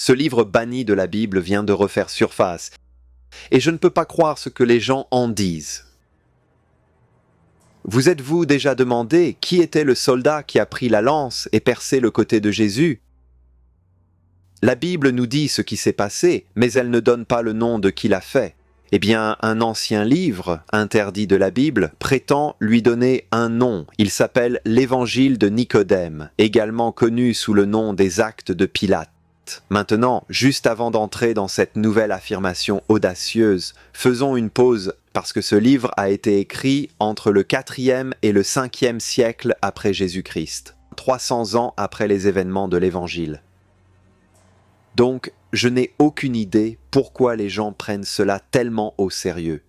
Ce livre banni de la Bible vient de refaire surface, et je ne peux pas croire ce que les gens en disent. Vous êtes-vous déjà demandé qui était le soldat qui a pris la lance et percé le côté de Jésus? La Bible nous dit ce qui s'est passé, mais elle ne donne pas le nom de qui l'a fait. Eh bien, un ancien livre, interdit de la Bible, prétend lui donner un nom. Il s'appelle l'Évangile de Nicodème, également connu sous le nom des Actes de Pilate. Maintenant, juste avant d'entrer dans cette nouvelle affirmation audacieuse, faisons une pause parce que ce livre a été écrit entre le 4e et le 5e siècle après Jésus-Christ, 300 ans après les événements de l'Évangile. Donc, je n'ai aucune idée pourquoi les gens prennent cela tellement au sérieux.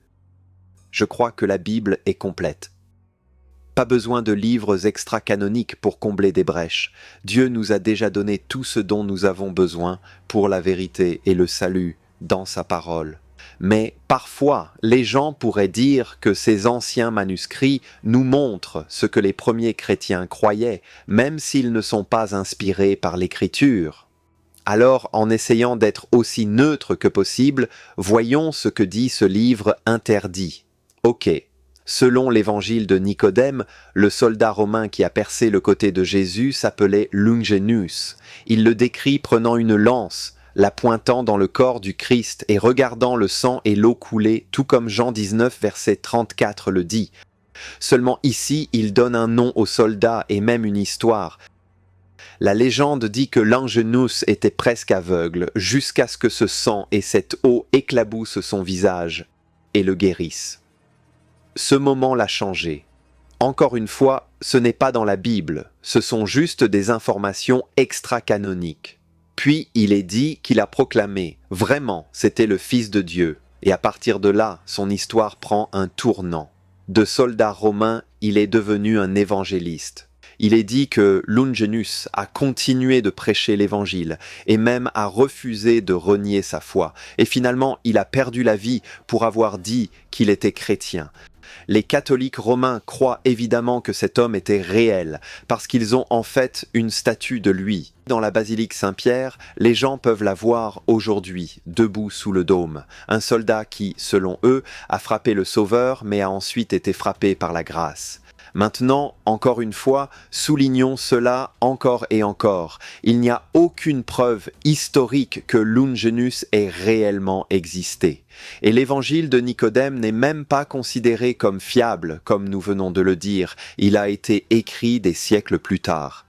Je crois que la Bible est complète. Pas besoin de livres extra-canoniques pour combler des brèches. Dieu nous a déjà donné tout ce dont nous avons besoin pour la vérité et le salut dans sa parole. Mais parfois, les gens pourraient dire que ces anciens manuscrits nous montrent ce que les premiers chrétiens croyaient, même s'ils ne sont pas inspirés par l'Écriture. Alors, en essayant d'être aussi neutre que possible, voyons ce que dit ce livre interdit. Ok. Selon l'évangile de Nicodème, le soldat romain qui a percé le côté de Jésus s'appelait Longinus. Il le décrit prenant une lance, la pointant dans le corps du Christ et regardant le sang et l'eau couler, tout comme Jean 19, verset 34 le dit. Seulement ici, il donne un nom au soldat et même une histoire. La légende dit que Longinus était presque aveugle, jusqu'à ce que ce sang et cette eau éclaboussent son visage et le guérissent. Ce moment l'a changé. Encore une fois, ce n'est pas dans la Bible, ce sont juste des informations extra-canoniques. Puis il est dit qu'il a proclamé, vraiment, c'était le Fils de Dieu. Et à partir de là, son histoire prend un tournant. De soldat romain, il est devenu un évangéliste. Il est dit que Longinus a continué de prêcher l'Évangile et même a refusé de renier sa foi. Et finalement, il a perdu la vie pour avoir dit qu'il était chrétien. Les catholiques romains croient évidemment que cet homme était réel, parce qu'ils ont en fait une statue de lui. Dans la basilique Saint-Pierre, les gens peuvent la voir aujourd'hui, debout sous le dôme. Un soldat qui, selon eux, a frappé le Sauveur, mais a ensuite été frappé par la grâce. Maintenant, encore une fois, soulignons cela encore et encore. Il n'y a aucune preuve historique que Longinus ait réellement existé. Et l'évangile de Nicodème n'est même pas considéré comme fiable, comme nous venons de le dire. Il a été écrit des siècles plus tard.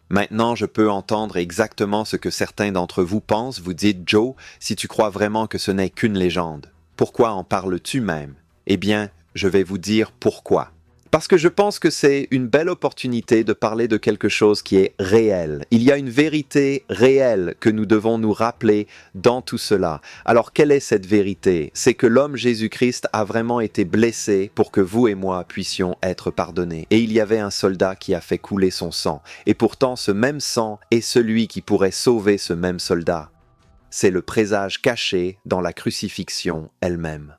Maintenant, je peux entendre exactement ce que certains d'entre vous pensent. Vous dites, Joe, si tu crois vraiment que ce n'est qu'une légende, pourquoi en parles-tu même? Eh bien, je vais vous dire pourquoi. Parce que je pense que c'est une belle opportunité de parler de quelque chose qui est réel. Il y a une vérité réelle que nous devons nous rappeler dans tout cela. Alors, quelle est cette vérité? C'est que l'homme Jésus-Christ a vraiment été blessé pour que vous et moi puissions être pardonnés. Et il y avait un soldat qui a fait couler son sang. Et pourtant, ce même sang est celui qui pourrait sauver ce même soldat. C'est le présage caché dans la crucifixion elle-même.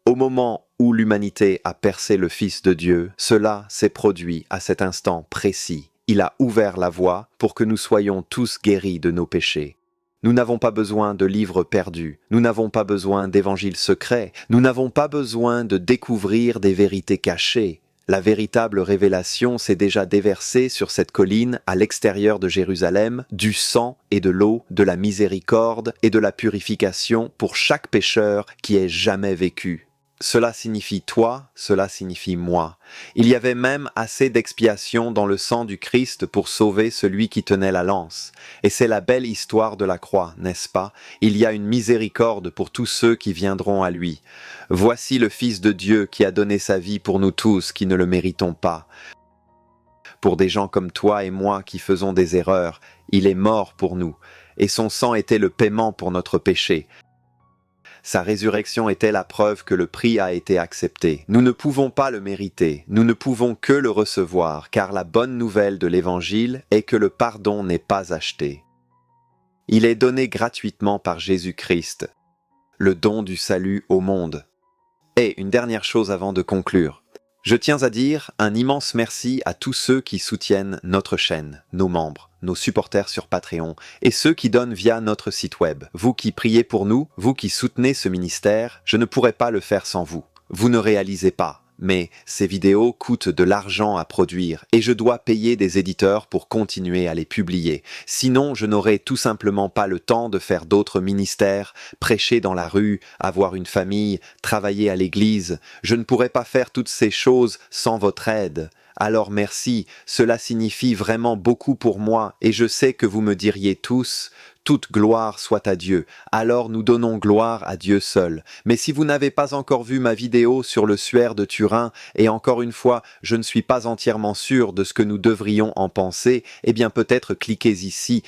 Au moment où l'humanité a percé le Fils de Dieu, cela s'est produit à cet instant précis. Il a ouvert la voie pour que nous soyons tous guéris de nos péchés. Nous n'avons pas besoin de livres perdus, nous n'avons pas besoin d'évangiles secrets, nous n'avons pas besoin de découvrir des vérités cachées. La véritable révélation s'est déjà déversée sur cette colline à l'extérieur de Jérusalem, du sang et de l'eau, de la miséricorde et de la purification pour chaque pécheur qui ait jamais vécu. Cela signifie toi, cela signifie moi. Il y avait même assez d'expiation dans le sang du Christ pour sauver celui qui tenait la lance. Et c'est la belle histoire de la croix, n'est-ce pas? Il y a une miséricorde pour tous ceux qui viendront à lui. Voici le Fils de Dieu qui a donné sa vie pour nous tous qui ne le méritons pas. Pour des gens comme toi et moi qui faisons des erreurs, il est mort pour nous, et son sang était le paiement pour notre péché. Sa résurrection était la preuve que le prix a été accepté. Nous ne pouvons pas le mériter, nous ne pouvons que le recevoir, car la bonne nouvelle de l'Évangile est que le pardon n'est pas acheté. Il est donné gratuitement par Jésus-Christ, le don du salut au monde. Et une dernière chose avant de conclure. Je tiens à dire un immense merci à tous ceux qui soutiennent notre chaîne, nos membres, nos supporters sur Patreon et ceux qui donnent via notre site web. Vous qui priez pour nous, vous qui soutenez ce ministère, je ne pourrais pas le faire sans vous. Vous ne réalisez pas. Mais ces vidéos coûtent de l'argent à produire et je dois payer des éditeurs pour continuer à les publier. Sinon, je n'aurais tout simplement pas le temps de faire d'autres ministères, prêcher dans la rue, avoir une famille, travailler à l'église. Je ne pourrais pas faire toutes ces choses sans votre aide. Alors merci, cela signifie vraiment beaucoup pour moi et je sais que vous me diriez tous « Toute gloire soit à Dieu ». Alors nous donnons gloire à Dieu seul. Mais si vous n'avez pas encore vu ma vidéo sur le suaire de Turin, et encore une fois, je ne suis pas entièrement sûr de ce que nous devrions en penser, eh bien peut-être cliquez ici